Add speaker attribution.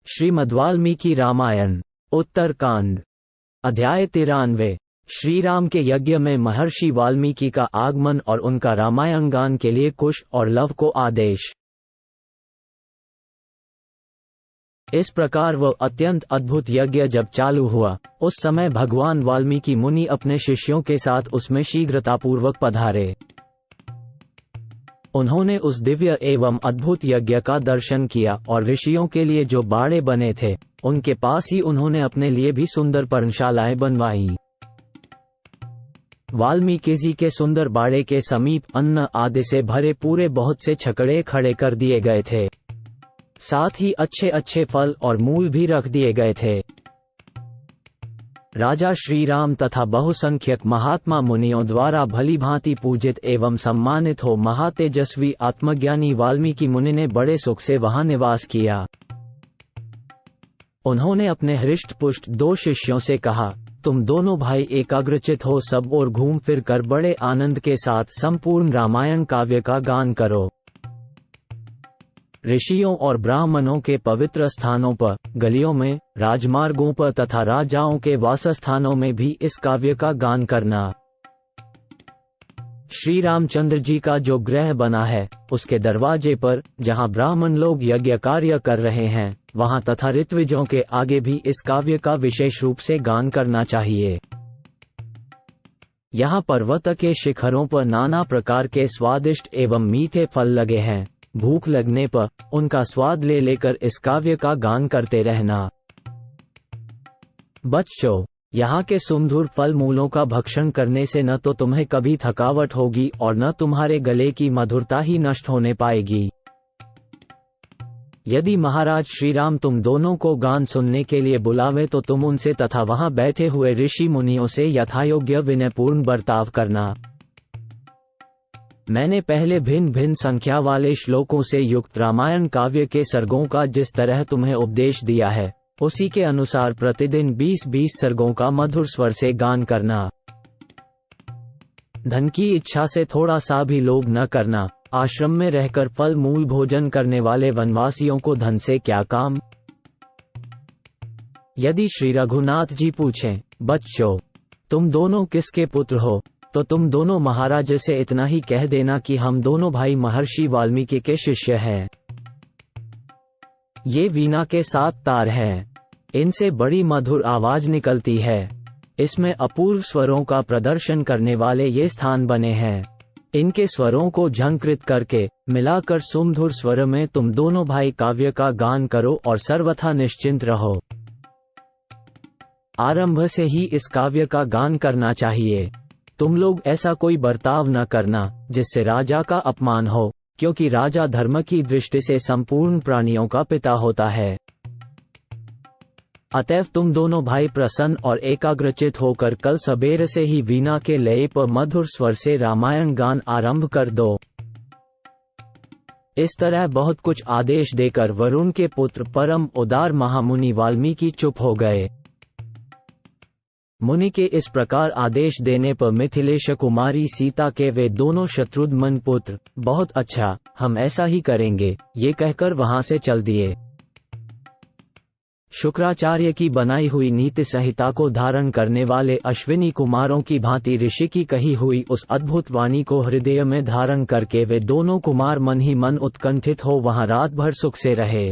Speaker 1: श्रीमद्वाल्मीकि रामायण उत्तरकांड अध्याय 93। श्रीराम के यज्ञ में महर्षि वाल्मीकि का आगमन और उनका रामायण गान के लिए कुश और लव को आदेश। इस प्रकार वह अत्यंत अद्भुत यज्ञ जब चालू हुआ, उस समय भगवान वाल्मीकि मुनि अपने शिष्यों के साथ उसमें शीघ्रतापूर्वक पधारे। उन्होंने उस दिव्य एवं अद्भुत यज्ञ का दर्शन किया और ऋषियों के लिए जो बाड़े बने थे, उनके पास ही उन्होंने अपने लिए भी सुंदर पर्णशालाएं बनवाई। वाल्मीकि जी के सुंदर बाड़े के समीप अन्न आदि से भरे पूरे बहुत से छकड़े खड़े कर दिए गए थे। साथ ही अच्छे अच्छे फल और मूल भी रख दिए गए थे। राजा श्रीराम तथा बहुसंख्यक महात्मा मुनियों द्वारा भली भांति पूजित एवं सम्मानित हो महातेजस्वी आत्मज्ञानी वाल्मीकि मुनि ने बड़े सुख से वहां निवास किया। उन्होंने अपने हृष्ट पुष्ट 2 शिष्यों से कहा, तुम दोनों भाई एकाग्रचित हो सब और घूम फिर कर बड़े आनंद के साथ संपूर्ण रामायण काव्य का गान करो। ऋषियों और ब्राह्मणों के पवित्र स्थानों पर, गलियों में, राजमार्गों पर तथा राजाओं के वासस्थानों में भी इस काव्य का गान करना। श्री रामचंद्र जी का जो गृह बना है, उसके दरवाजे पर, जहां ब्राह्मण लोग यज्ञ कार्य कर रहे हैं, वहां तथा ऋत्विजों के आगे भी इस काव्य का विशेष रूप से गान करना चाहिए। यहाँ पर्वत के शिखरों पर नाना प्रकार के स्वादिष्ट एवं मीठे फल लगे हैं। भूख लगने पर उनका स्वाद ले लेकर इस काव्य का गान करते रहना। बच्चों, यहाँ के सुमधुर फल मूलों का भक्षण करने से न तो तुम्हें कभी थकावट होगी और न तुम्हारे गले की मधुरता ही नष्ट होने पाएगी। यदि महाराज श्रीराम तुम दोनों को गान सुनने के लिए बुलावे तो तुम उनसे तथा वहां बैठे हुए ऋषि मुनियों से यथायोग्य विनयपूर्ण बर्ताव करना। मैंने पहले भिन्न भिन्न संख्या वाले श्लोकों से युक्त रामायण काव्य के सर्गों का जिस तरह तुम्हें उपदेश दिया है, उसी के अनुसार प्रतिदिन 20-20 सर्गों का मधुर स्वर से गान करना। धन की इच्छा से थोड़ा सा भी लोभ न करना। आश्रम में रहकर फल मूल भोजन करने वाले वनवासियों को धन से क्या काम। यदि श्री रघुनाथ जी पूछें, बच्चों, तुम दोनों किसके पुत्र हो, तो तुम दोनों महाराज से इतना ही कह देना कि हम दोनों भाई महर्षि वाल्मीकि के शिष्य हैं। ये वीणा के 7 तार हैं। इनसे बड़ी मधुर आवाज निकलती है। इसमें अपूर्व स्वरों का प्रदर्शन करने वाले ये स्थान बने हैं। इनके स्वरों को झंकृत करके मिलाकर सुमधुर स्वर में तुम दोनों भाई काव्य का गान करो और सर्वथा निश्चिंत रहो। आरंभ से ही इस काव्य का गान करना चाहिए। तुम लोग ऐसा कोई बर्ताव न करना जिससे राजा का अपमान हो, क्योंकि राजा धर्म की दृष्टि से संपूर्ण प्राणियों का पिता होता है। अतएव तुम दोनों भाई प्रसन्न और एकाग्रचित होकर कल सबेरे से ही वीणा के लय पर मधुर स्वर से रामायण गान आरंभ कर दो। इस तरह बहुत कुछ आदेश देकर वरुण के पुत्र परम उदार महामुनि वाल्मीकि चुप हो गए। मुनि के इस प्रकार आदेश देने पर मिथिलेश कुमारी सीता के वे दोनों शत्रुघ्न पुत्र, बहुत अच्छा, हम ऐसा ही करेंगे, ये कहकर वहां से चल दिए। शुक्राचार्य की बनाई हुई नीति संहिता को धारण करने वाले अश्विनी कुमारों की भांति ऋषि की कही हुई उस अद्भुत वाणी को हृदय में धारण करके वे दोनों कुमार मन ही मन उत्कंठित हो वहां रात भर सुख से रहे।